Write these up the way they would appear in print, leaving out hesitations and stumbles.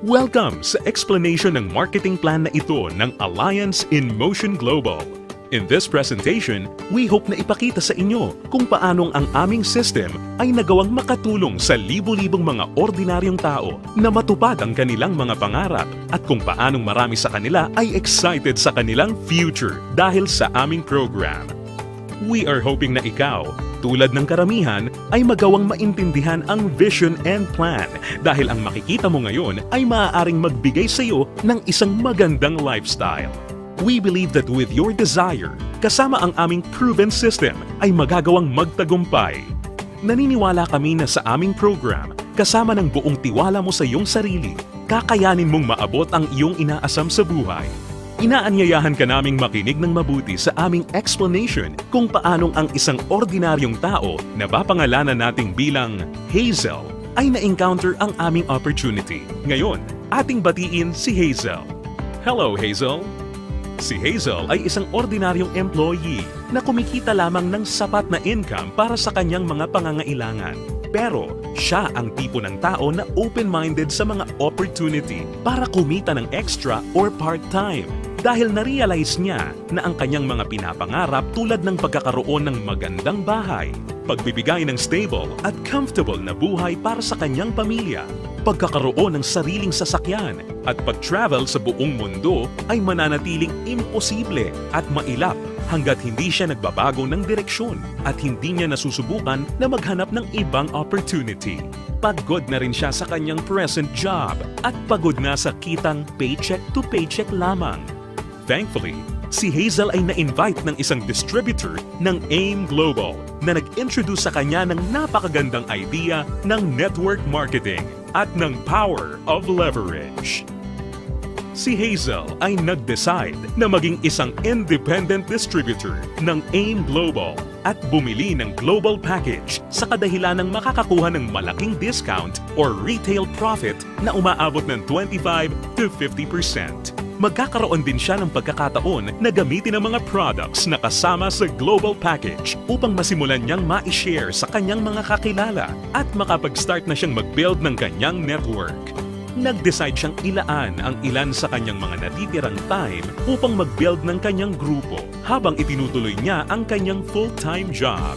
Welcome sa explanation ng marketing plan na ito ng Alliance in Motion Global. In this presentation, we hope na ipakita sa inyo kung paanong ang aming system ay nagawang makatulong sa libu-libong mga ordinaryong tao na matupad ang kanilang mga pangarap at kung paanong marami sa kanila ay excited sa kanilang future dahil sa aming program. We are hoping na ikaw, tulad ng karamihan, ay magawang maintindihan ang vision and plan dahil ang makikita mo ngayon ay maaaring magbigay sa iyo ng isang magandang lifestyle. We believe that with your desire, kasama ang aming proven system ay magagawang magtagumpay. Naniniwala kami na sa aming program, kasama ng buong tiwala mo sa iyong sarili, kakayanin mong maabot ang iyong inaasam sa buhay. Inaanyayahan ka naming makinig ng mabuti sa aming explanation kung paanong ang isang ordinaryong tao na papangalanan nating bilang Hazel ay na-encounter ang aming opportunity. Ngayon, ating batiin si Hazel. Hello, Hazel! Si Hazel ay isang ordinaryong employee na kumikita lamang ng sapat na income para sa kanyang mga pangangailangan. Pero siya ang tipo ng tao na open-minded sa mga opportunity para kumita ng extra or part-time dahil na-realize niya na ang kanyang mga pinapangarap tulad ng pagkakaroon ng magandang bahay, pagbibigay ng stable at comfortable na buhay para sa kanyang pamilya, pagkakaroon ng sariling sasakyan at pag-travel sa buong mundo ay mananatiling imposible at mailap hanggat hindi siya nagbabago ng direksyon at hindi niya nasusubukan na maghanap ng ibang opportunity. Pagod na rin siya sa kanyang present job at pagod na sa kitang paycheck to paycheck lamang. Thankfully, si Hazel ay na-invite ng isang distributor ng AIM Global na nag-introduce sa kanya ng napakagandang idea ng network marketing at ng power of leverage. Si Hazel ay nag-decide na maging isang independent distributor ng AIM Global at bumili ng global package sa kadahilan ng makakakuha ng malaking discount or retail profit na umaabot ng 25 to 50%. Magkakaroon din siya ng pagkakataon na gamitin ang mga products na kasama sa global package upang masimulan niyang ma-share sa kanyang mga kakilala at makapag-start na siyang mag-build ng kanyang network. Nag-decide siyang ilaan ang ilan sa kanyang mga natitirang time upang mag-build ng kanyang grupo habang itinutuloy niya ang kanyang full-time job.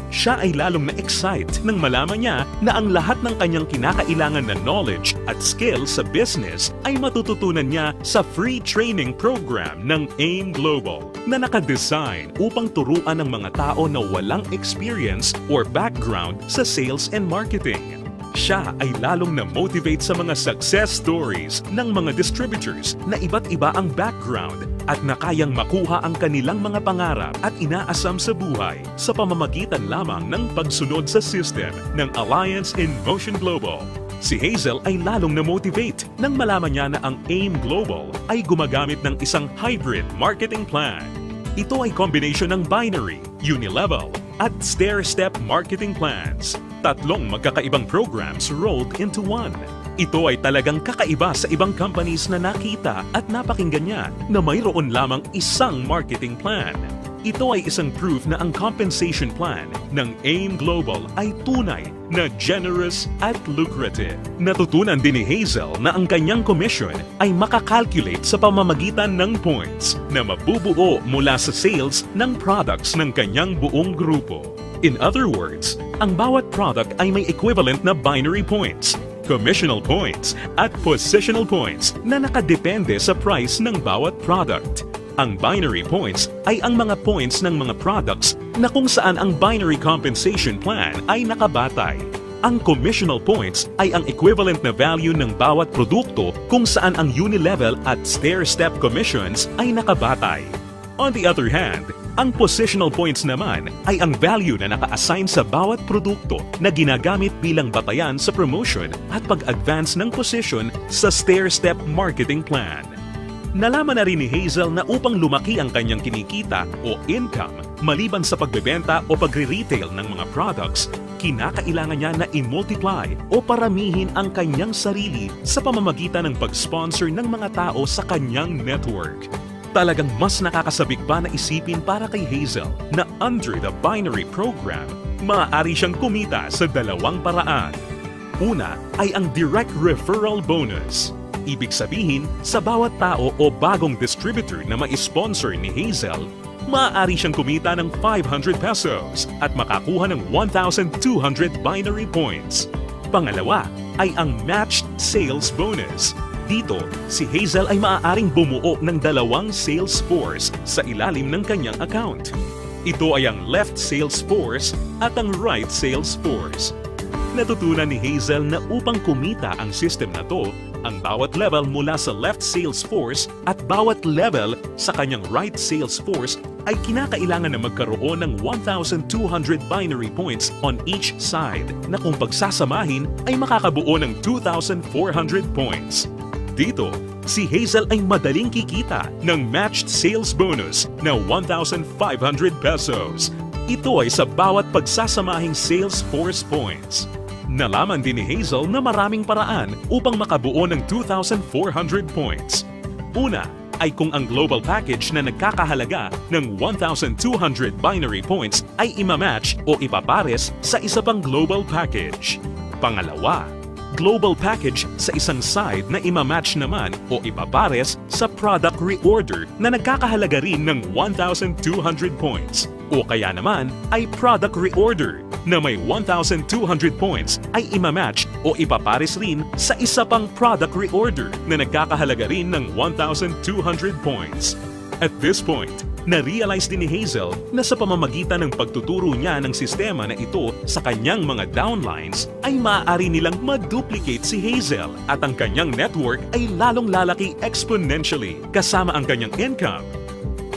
Siya ay lalong na-excite nang malaman niya na ang lahat ng kanyang kinakailangan na knowledge at skill sa business ay matututunan niya sa free training program ng AIM Global na nakadesign upang turuan ng mga tao na walang experience or background sa sales and marketing. Siya ay lalong na-motivate sa mga success stories ng mga distributors na iba't iba ang background at na kayang makuha ang kanilang mga pangarap at inaasam sa buhay sa pamamagitan lamang ng pagsunod sa system ng Alliance in Motion Global. Si Hazel ay lalong na-motivate nang malaman niya na ang AIM Global ay gumagamit ng isang hybrid marketing plan. Ito ay combination ng binary, unilevel, at stair-step marketing plans. Tatlong magkakaibang programs rolled into one. Ito ay talagang kakaiba sa ibang companies na nakita at napakinggan niya na mayroon lamang isang marketing plan. Ito ay isang proof na ang compensation plan ng AIM Global ay tunay na generous at lucrative. Natutunan din ni Hazel na ang kanyang commission ay makakalculate sa pamamagitan ng points na mabubuo mula sa sales ng products ng kanyang buong grupo. In other words, ang bawat product ay may equivalent na binary points, commissional points, at positional points na nakadepende sa price ng bawat product. Ang binary points ay ang mga points ng mga products na kung saan ang binary compensation plan ay nakabatay. Ang commissional points ay ang equivalent na value ng bawat produkto kung saan ang unilevel at stair-step commissions ay nakabatay. On the other hand, ang positional points naman ay ang value na naka-assign sa bawat produkto na ginagamit bilang batayan sa promotion at pag-advance ng position sa stair-step marketing plan. Nalaman na rin ni Hazel na upang lumaki ang kanyang kinikita o income maliban sa pagbebenta o pagre-retail ng mga products, kinakailangan niya na i-multiply o paramihin ang kanyang sarili sa pamamagitan ng pag-sponsor ng mga tao sa kanyang network. Talagang mas nakakasabik pa na isipin para kay Hazel na under the binary program, maaari siyang kumita sa dalawang paraan. Una ay ang direct referral bonus. Ibig sabihin, sa bawat tao o bagong distributor na ma-sponsor ni Hazel, maaari siyang kumita ng 500 pesos at makakuha ng 1,200 binary points. Pangalawa ay ang matched sales bonus. Dito, si Hazel ay maaaring bumuo ng 2 sales force sa ilalim ng kanyang account. Ito ay ang left sales force at ang right sales force. Natutunan ni Hazel na upang kumita ang system na to, ang bawat level mula sa left sales force at bawat level sa kanyang right sales force ay kinakailangan na magkaroon ng 1,200 binary points on each side na kung pagsasamahin ay makakabuo ng 2,400 points. Dito, si Hazel ay madaling kikita ng matched sales bonus na 1,500 pesos. Ito ay sa bawat pagsasamahing sales force points. Nalaman din ni Hazel na maraming paraan upang makabuo ng 2,400 points. Una ay kung ang global package na nagkakahalaga ng 1,200 binary points ay imamatch o ipapares sa isa pang global package. Pangalawa, global package sa isang side na imamatch naman o ipapares sa product reorder na nagkakahalaga rin ng 1,200 points. O kaya naman ay product reorder na may 1,200 points ay imamatch o ipapares rin sa isa pang product reorder na nagkakahalaga rin ng 1,200 points. At this point, na-realize din ni Hazel na sa pamamagitan ng pagtuturo niya ng sistema na ito sa kanyang mga downlines ay maaari nilang ma-duplicate si Hazel at ang kanyang network ay lalong lalaki exponentially kasama ang kanyang income.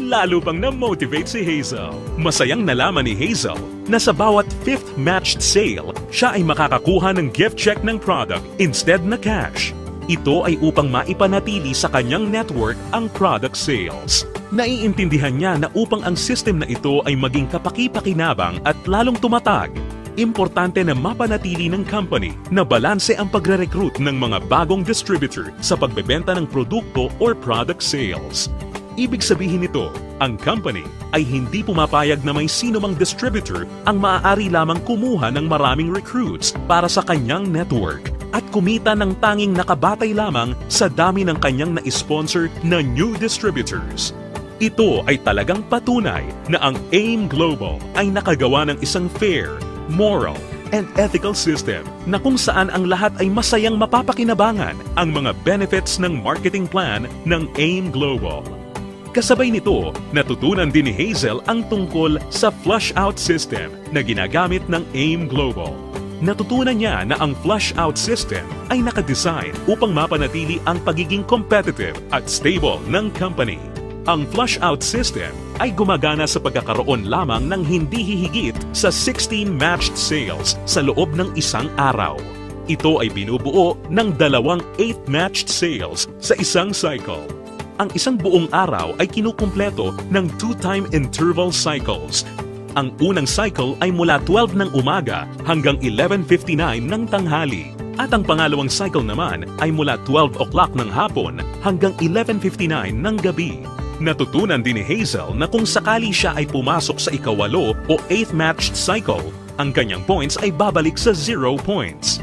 Lalo pang na-motivate si Hazel. Masayang nalaman ni Hazel na sa bawat 5th matched sale, siya ay makakakuha ng gift check ng product instead na cash. Ito ay upang maipanatili sa kanyang network ang product sales. Naiintindihan niya na upang ang system na ito ay maging kapaki-pakinabang at lalong tumatag, importante na mapanatili ng company na balanse ang pagre-recruit ng mga bagong distributor sa pagbebenta ng produkto or product sales. Ibig sabihin nito, ang company ay hindi pumapayag na may sino mang distributor ang maaari lamang kumuha ng maraming recruits para sa kanyang network at kumita ng tanging nakabatay lamang sa dami ng kanyang na-sponsor na new distributors. Ito ay talagang patunay na ang AIM Global ay nakagawa ng isang fair, moral, and ethical system na kung saan ang lahat ay masayang mapapakinabangan ang mga benefits ng marketing plan ng AIM Global. Kasabay nito, natutunan din ni Hazel ang tungkol sa flush-out system na ginagamit ng AIM Global. Natutunan niya na ang flush-out system ay nakadesign upang mapanatili ang pagiging competitive at stable ng company. Ang flush-out system ay gumagana sa pagkakaroon lamang ng hindi hihigit sa 16 matched sales sa loob ng isang araw. Ito ay binubuo ng 2 8 matched sales sa isang cycle. Ang isang buong araw ay kinukumpleto ng 2-time interval cycles. Ang unang cycle ay mula 12 ng umaga hanggang 11:59 ng tanghali. At ang pangalawang cycle naman ay mula 12 o'clock ng hapon hanggang 11:59 ng gabi. Natutunan din ni Hazel na kung sakali siya ay pumasok sa ikawalo o 8th matched cycle, ang kanyang points ay babalik sa 0 points.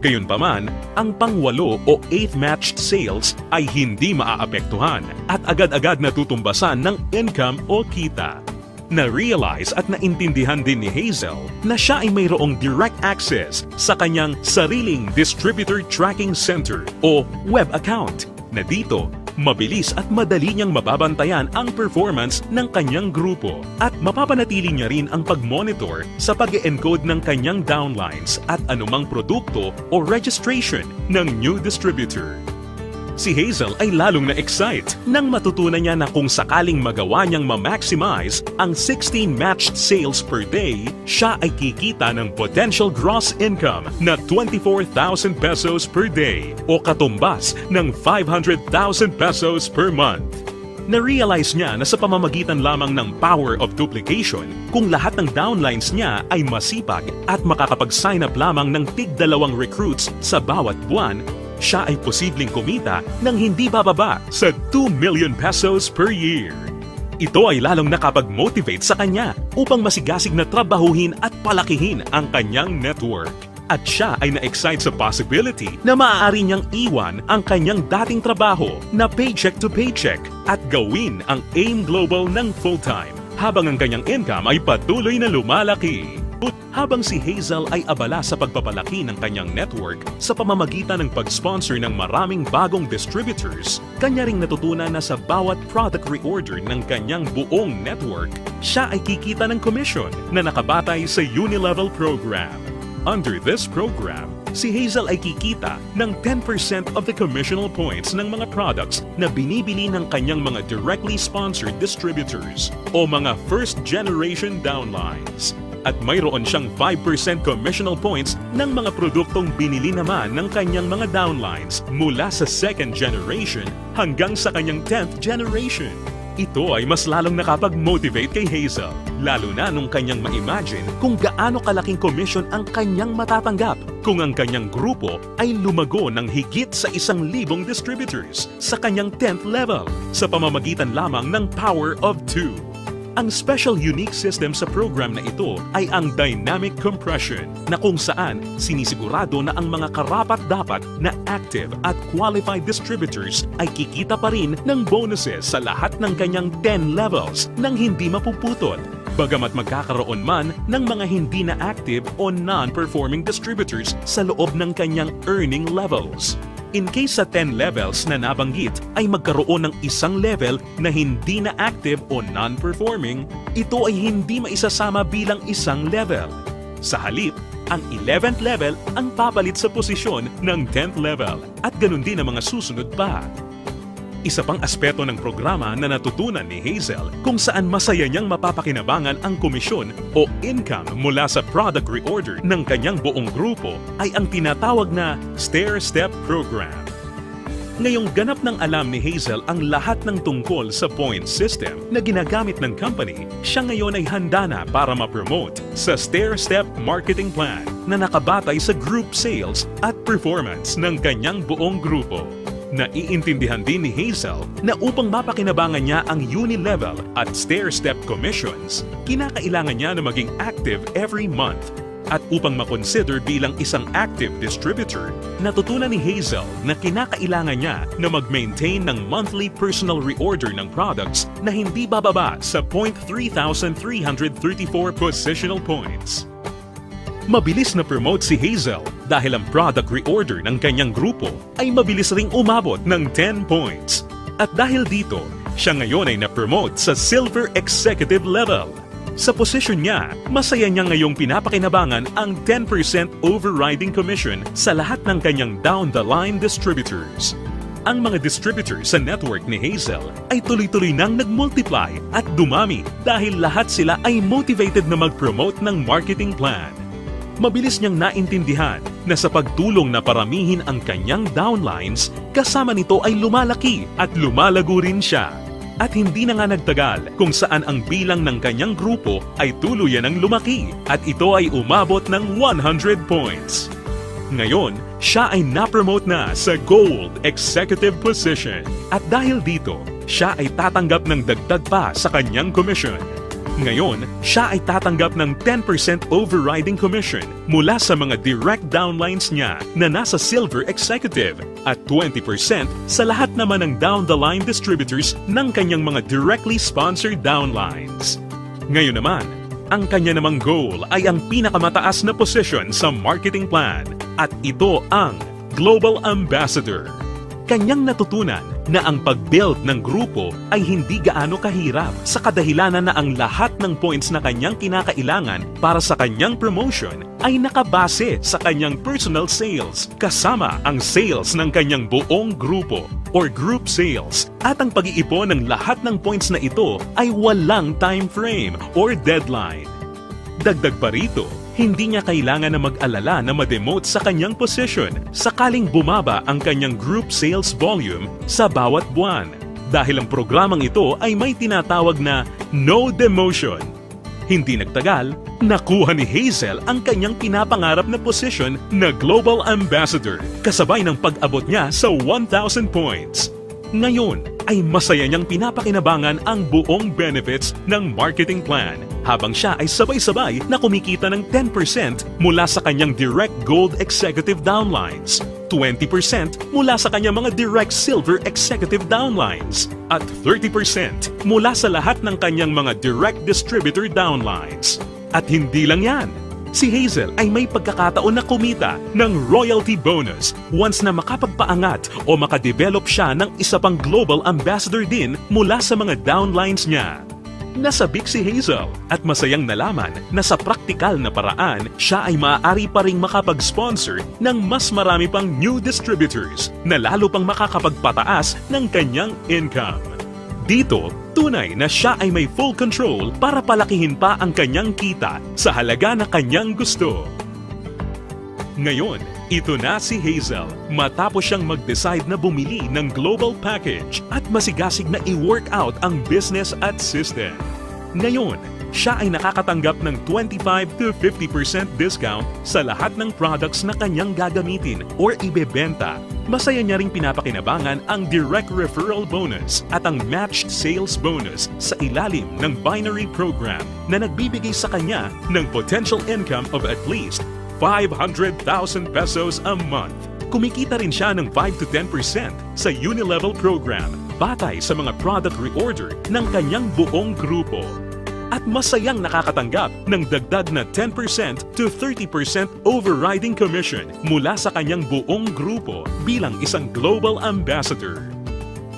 Gayunpaman, ang pang-8 o 8th matched sales ay hindi maaapektuhan at agad-agad natutumbasan ng income o kita. Na-realize at naintindihan din ni Hazel na siya ay mayroong direct access sa kanyang sariling Distributor Tracking Center o web account na dito mabilis at madali niyang mababantayan ang performance ng kanyang grupo at mapapanatili niya rin ang pag-monitor sa pag-encode ng kanyang downlines at anumang produkto o registration ng new distributor. Si Hazel ay lalong na-excite nang matutunan niya na kung sakaling magawa niyang ma-maximize ang 16 matched sales per day, siya ay kikita ng potential gross income na 24,000 pesos per day o katumbas ng 500,000 pesos per month. Na-realize niya na sa pamamagitan lamang ng power of duplication, kung lahat ng downlines niya ay masipag at makakapag-sign up lamang ng tig-2 recruits sa bawat buwan, siya ay posibleng kumita ng hindi bababa sa 2 million pesos per year. Ito ay lalong nakapag-motivate sa kanya upang masigasig na trabahuhin at palakihin ang kanyang network. At siya ay na-excite sa possibility na maaari niyang iwan ang kanyang dating trabaho na paycheck to paycheck at gawin ang AIM Global ng full-time habang ang kanyang income ay patuloy na lumalaki. Habang si Hazel ay abala sa pagpapalaki ng kanyang network sa pamamagitan ng pag-sponsor ng maraming bagong distributors, kanya ring natutunan na sa bawat product reorder ng kanyang buong network, siya ay kikita ng commission na nakabatay sa Unilevel program. Under this program, si Hazel ay kikita ng 10% of the commissional points ng mga products na binibili ng kanyang mga directly sponsored distributors o mga first-generation downlines. At mayroon siyang 5% commissional points ng mga produktong binili naman ng kanyang mga downlines mula sa second generation hanggang sa kanyang 10th generation. Ito ay mas lalong nakapag-motivate kay Hazel, lalo na nung kanyang ma-imagine kung gaano kalaking commission ang kanyang matatanggap kung ang kanyang grupo ay lumago ng higit sa 1,000 distributors sa kanyang 10th level sa pamamagitan lamang ng Power of 2. Ang special unique system sa program na ito ay ang dynamic compression na kung saan sinisigurado na ang mga karapat-dapat na active at qualified distributors ay kikita pa rin ng bonuses sa lahat ng kanyang 10 levels nang hindi mapuputol, bagamat magkakaroon man ng mga hindi na active o non-performing distributors sa loob ng kanyang earning levels. In case sa 10 levels na nabanggit ay magkaroon ng isang level na hindi na active o non-performing, ito ay hindi maisasama bilang isang level. Sa halip, ang 11th level ang papalit sa posisyon ng 10th level at ganun din ang mga susunod pa. Isa pang aspeto ng programa na natutunan ni Hazel kung saan masaya niyang mapapakinabangan ang komisyon o income mula sa product reorder ng kanyang buong grupo ay ang tinatawag na stair-step program. Ngayong ganap ng alam ni Hazel ang lahat ng tungkol sa point system na ginagamit ng company, siya ngayon ay handa na para ma-promote sa stair-step marketing plan na nakabatay sa group sales at performance ng kanyang buong grupo. Naiintindihan din ni Hazel na upang mapakinabangan niya ang Unilevel at stair-step commissions, kinakailangan niya na maging active every month. At upang makonsider bilang isang active distributor, natutunan ni Hazel na kinakailangan niya na mag-maintain ng monthly personal reorder ng products na hindi bababa sa 3,334 positional points. Mabilis na promote si Hazel dahil ang product reorder ng kanyang grupo ay mabilis ring umabot ng 10 points. At dahil dito, siya ngayon ay na-promote sa Silver Executive level. Sa posisyon niya, masaya niya ngayong pinapakinabangan ang 10% overriding commission sa lahat ng kanyang down-the-line distributors. Ang mga distributors sa network ni Hazel ay tuloy-tuloy nang nag-multiply at dumami dahil lahat sila ay motivated na mag-promote ng marketing plan. Mabilis niyang naintindihan na sa pagtulong na paramihin ang kanyang downlines, kasama nito ay lumalaki at lumalago rin siya. At hindi na nga nagtagal kung saan ang bilang ng kanyang grupo ay tuluyan ang lumaki at ito ay umabot ng 100 points. Ngayon, siya ay na-promote na sa Gold Executive position at dahil dito, siya ay tatanggap ng dagdag pa sa kanyang commission. Ngayon, siya ay tatanggap ng 10% overriding commission mula sa mga direct downlines niya na nasa Silver Executive at 20% sa lahat naman ng down-the-line distributors ng kanyang mga directly sponsored downlines. Ngayon naman, ang kanya namang goal ay ang pinakamataas na position sa marketing plan at ito ang Global Ambassador. Kanyang natutunan na ang pag-build ng grupo ay hindi gaano kahirap sa kadahilanan na ang lahat ng points na kanyang kinakailangan para sa kanyang promotion ay nakabase sa kanyang personal sales kasama ang sales ng kanyang buong grupo or group sales at ang pag-iipon ng lahat ng points na ito ay walang time frame or deadline. Dagdag pa rito, hindi niya kailangan na mag-alala na ma-demote sa kanyang position sakaling bumaba ang kanyang group sales volume sa bawat buwan dahil ang programang ito ay may tinatawag na no demotion. Hindi nagtagal, nakuha ni Hazel ang kanyang pinapangarap na position na Global Ambassador kasabay ng pag-abot niya sa 1,000 points. Ngayon ay masaya niyang pinapakinabangan ang buong benefits ng marketing plan habang siya ay sabay-sabay na kumikita ng 10% mula sa kanyang direct gold executive downlines, 20% mula sa kanyang mga direct silver executive downlines, at 30% mula sa lahat ng kanyang mga direct distributor downlines. At hindi lang yan, si Hazel ay may pagkakataon na kumita ng royalty bonus once na makapagpaangat o makadevelop siya ng isa pang global ambassador din mula sa mga downlines niya. Nasabik si Hazel at masayang nalaman na sa praktikal na paraan, siya ay maaari pa ring makapag-sponsor ng mas marami pang new distributors na lalo pang makakapagpataas ng kanyang income. Dito, tunay na siya ay may full control para palakihin pa ang kanyang kita sa halaga na kanyang gusto. Ngayon, ito na si Hazel matapos siyang mag-decide na bumili ng global package at masigasig na i-work out ang business at system. Ngayon, siya ay nakakatanggap ng 25 to 50% discount sa lahat ng products na kanyang gagamitin or ibebenta. Masaya niya ring pinapakinabangan ang direct referral bonus at ang matched sales bonus sa ilalim ng binary program na nagbibigay sa kanya ng potential income of at least 500,000 pesos a month. Kumikita rin siya ng 5 to 10% sa Unilevel program batay sa mga product reorder ng kanyang buong grupo. At masayang nakakatanggap ng dagdag na 10% to 30% overriding commission mula sa kanyang buong grupo bilang isang global ambassador.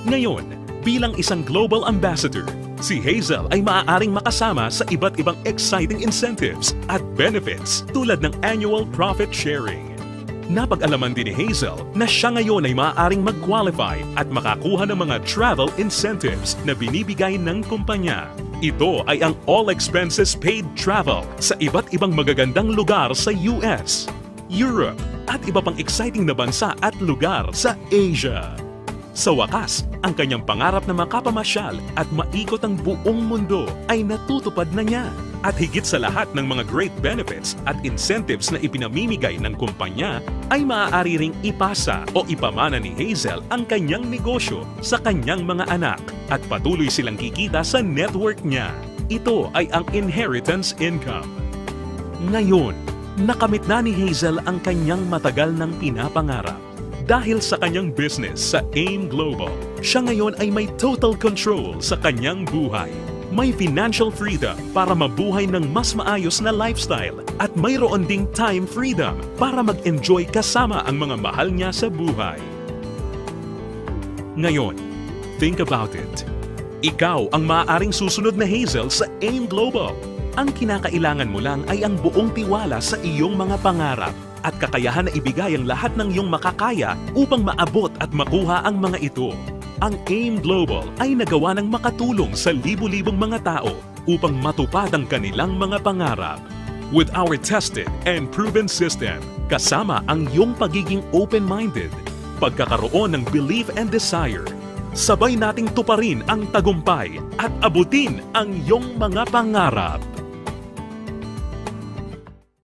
Ngayon, bilang isang global ambassador, si Hazel ay maaaring makasama sa iba't ibang exciting incentives at benefits tulad ng annual profit sharing. Napag-alaman din ni Hazel na siya ngayon ay maaaring mag-qualify at makakuha ng mga travel incentives na binibigay ng kumpanya. Ito ay ang all expenses paid travel sa iba't ibang magagandang lugar sa US, Europe at iba pang exciting na bansa at lugar sa Asia. Sa wakas, ang kanyang pangarap na makapamasyal at maikot ang buong mundo ay natutupad na niya. At higit sa lahat ng mga great benefits at incentives na ipinamimigay ng kumpanya, ay maaari ring ipasa o ipamana ni Hazel ang kanyang negosyo sa kanyang mga anak at patuloy silang kikita sa network niya. Ito ay ang inheritance income. Ngayon, nakamit na ni Hazel ang kanyang matagal ng pinapangarap. Dahil sa kanyang business sa AIM Global, siya ngayon ay may total control sa kanyang buhay. May financial freedom para mabuhay ng mas maayos na lifestyle at mayroon ding time freedom para mag-enjoy kasama ang mga mahal niya sa buhay. Ngayon, think about it. Ikaw ang maaaring susunod na Hazel sa AIM Global. Ang kinakailangan mo lang ay ang buong tiwala sa iyong mga pangarap at kakayahan na ibigay ang lahat ng iyong makakaya upang maabot at makuha ang mga ito. Ang AIM Global ay nagawa ng makatulong sa libu-libong mga tao upang matupad ang kanilang mga pangarap. With our tested and proven system, kasama ang iyong pagiging open-minded, pagkakaroon ng belief and desire, sabay nating tuparin ang tagumpay at abutin ang iyong mga pangarap.